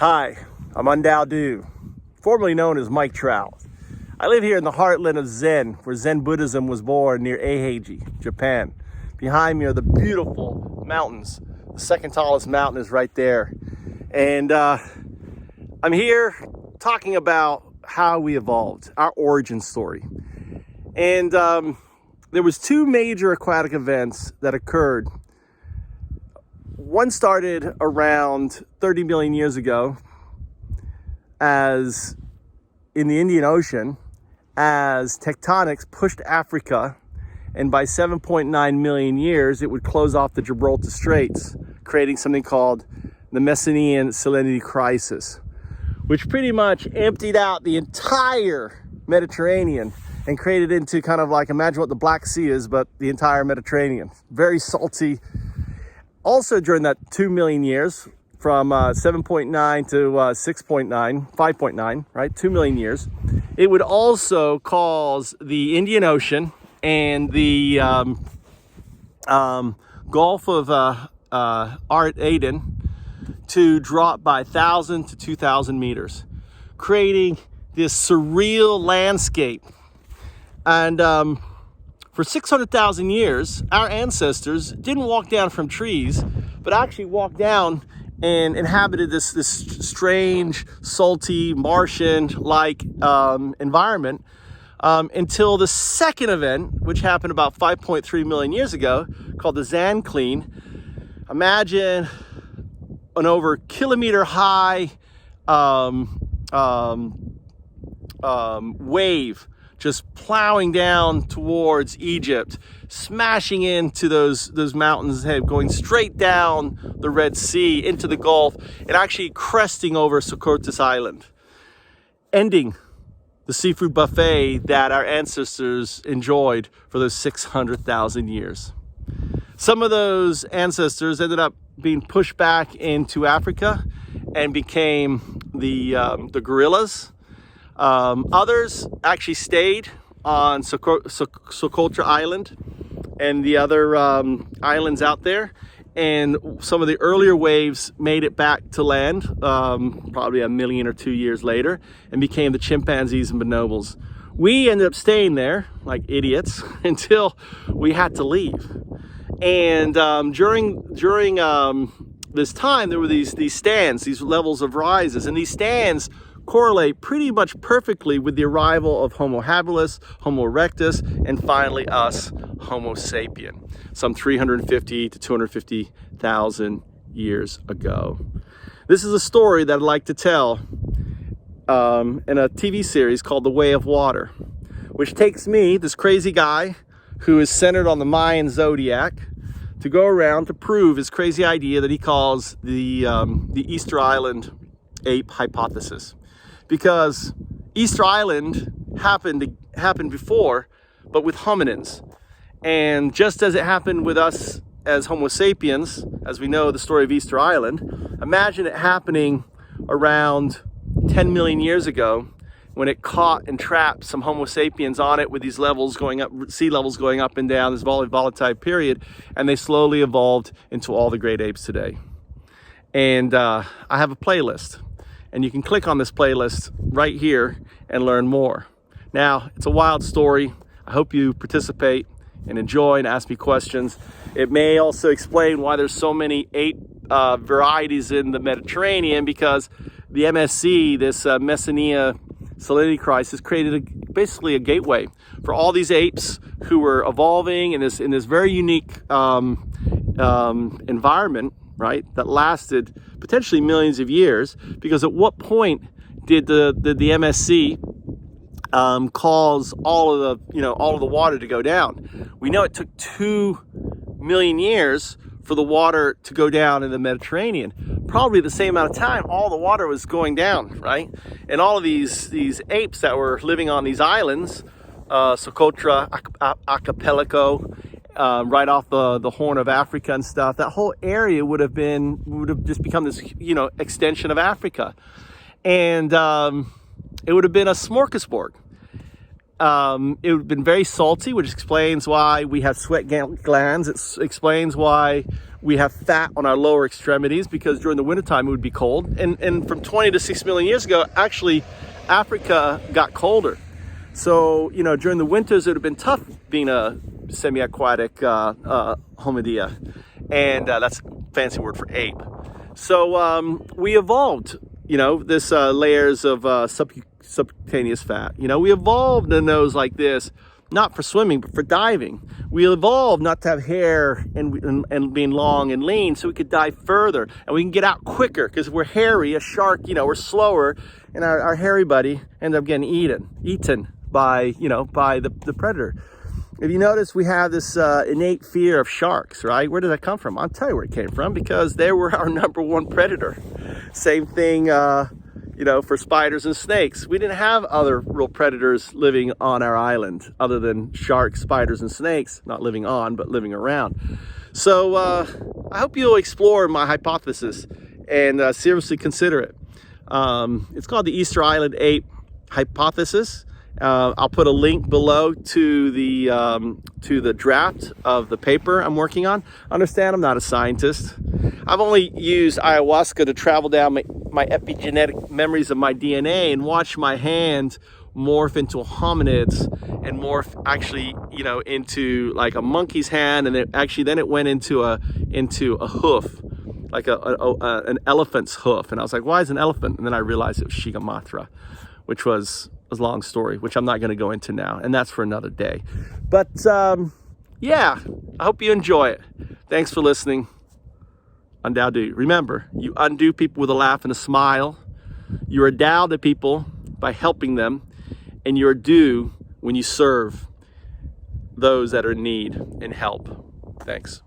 Hi, I'm UnDaoDu, formerly known as Mike Trout. I live here in the heartland of Zen, where Zen Buddhism was born near Eihei, Japan. Behind me are the beautiful mountains. The second tallest mountain is right there. And I'm here talking about how we evolved, our origin story. And there was two major aquatic events that occurred. One started around 30 million years ago as in the Indian Ocean, as tectonics pushed Africa, and by 7.9 million years it would close off the Gibraltar Straits, creating something called the Messinian Salinity Crisis, which pretty much emptied out the entire Mediterranean and created into kind of like, imagine what the Black Sea is, but the entire Mediterranean. Very salty. Also during that 2 million years, from 7.9 to 6.9, 5.9, right? 2 million years. It would also cause the Indian Ocean and the Gulf of Aden to drop by 1,000 to 2,000 meters, creating this surreal landscape. And for 600,000 years, our ancestors didn't walk down from trees, but actually walked down and inhabited this strange, salty, Martian-like environment until the second event, which happened about 5.3 million years ago, called the Zanclean. Imagine an over kilometer-high wave just plowing down towards Egypt, smashing into those mountains, going straight down the Red Sea into the Gulf, and actually cresting over Socotra Island, ending the seafood buffet that our ancestors enjoyed for those 600,000 years. Some of those ancestors ended up being pushed back into Africa and became the gorillas. Others actually stayed on Socotra Island and the other islands out there, and some of the earlier waves made it back to land probably 1 million or 2 years later and became the chimpanzees and bonobos. We ended up staying there like idiots until we had to leave. And during this time, there were these stands, these levels of rises, and these stands correlate pretty much perfectly with the arrival of Homo habilis, Homo erectus, and finally us, Homo sapien, some 350 to 250,000 years ago. This is a story that I'd like to tell in a TV series called The Way of Water, which takes me, this crazy guy who is centered on the Mayan zodiac, to go around to prove his crazy idea that he calls the Easter Island Ape Hypothesis. Because Easter Island happened before, but with hominids. And just as it happened with us as Homo sapiens, as we know the story of Easter Island, imagine it happening around 10 million years ago, when it caught and trapped some Homo sapiens on it with these levels going up, sea levels going up and down, this volatile period, and they slowly evolved into all the great apes today. And I have a playlist, and you can click on this playlist right here and learn more. Now, it's a wild story. I hope you participate and enjoy and ask me questions. It may also explain why there's so many ape varieties in the Mediterranean, because the MSC, this Messinian Salinity Crisis, created basically a gateway for all these apes who were evolving in this very unique environment, right, that lasted potentially millions of years. Because at what point did the MSC cause all of the water to go down? We know it took 2 million years for the water to go down in the Mediterranean. Probably the same amount of time all the water was going down, right? And all of these apes that were living on these islands, Socotra Archipelago, right off the Horn of Africa and stuff, that whole area would have just become this extension of Africa, and it would have been a smorgasbord. it would have been very salty, which explains why we have sweat glands. It explains why we have fat on our lower extremities, because during the wintertime it would be cold. And from 20 to 6 million years ago, actually, Africa got colder. So, you know, during the winters, it would have been tough being a semi-aquatic Hominoidea. And that's a fancy word for ape. So we evolved, you know, this layers of subcutaneous fat. You know, we evolved in those like this, not for swimming, but for diving. We evolved not to have hair and being long and lean, so we could dive further and we can get out quicker because we're hairy. A shark, you know, we're slower, and our hairy buddy ended up getting eaten by, you know, by the predator. If you notice, we have this innate fear of sharks, right? Where did that come from? I'll tell you where it came from, because they were our #1 predator. Same thing, you know, for spiders and snakes. We didn't have other real predators living on our island other than sharks, spiders, and snakes, not living on, but living around. So I hope you'll explore my hypothesis and seriously consider it. It's called the Easter Island Ape Hypothesis. I'll put a link below to the draft of the paper I'm working on. Understand, I'm not a scientist. I've only used ayahuasca to travel down my epigenetic memories of my DNA and watch my hand morph into hominids and morph actually, you know, into like a monkey's hand, and then it went into a hoof, like an elephant's hoof. And I was like, why is an elephant? And then I realized it was Shigamatra, which was a long story, which I'm not going to go into now, and that's for another day. But yeah, I hope you enjoy it. Thanks for listening. UnDaoDu. Remember, you undo people with a laugh and a smile. You're a Dao to people by helping them, and you're due when you serve those that are in need and help. Thanks.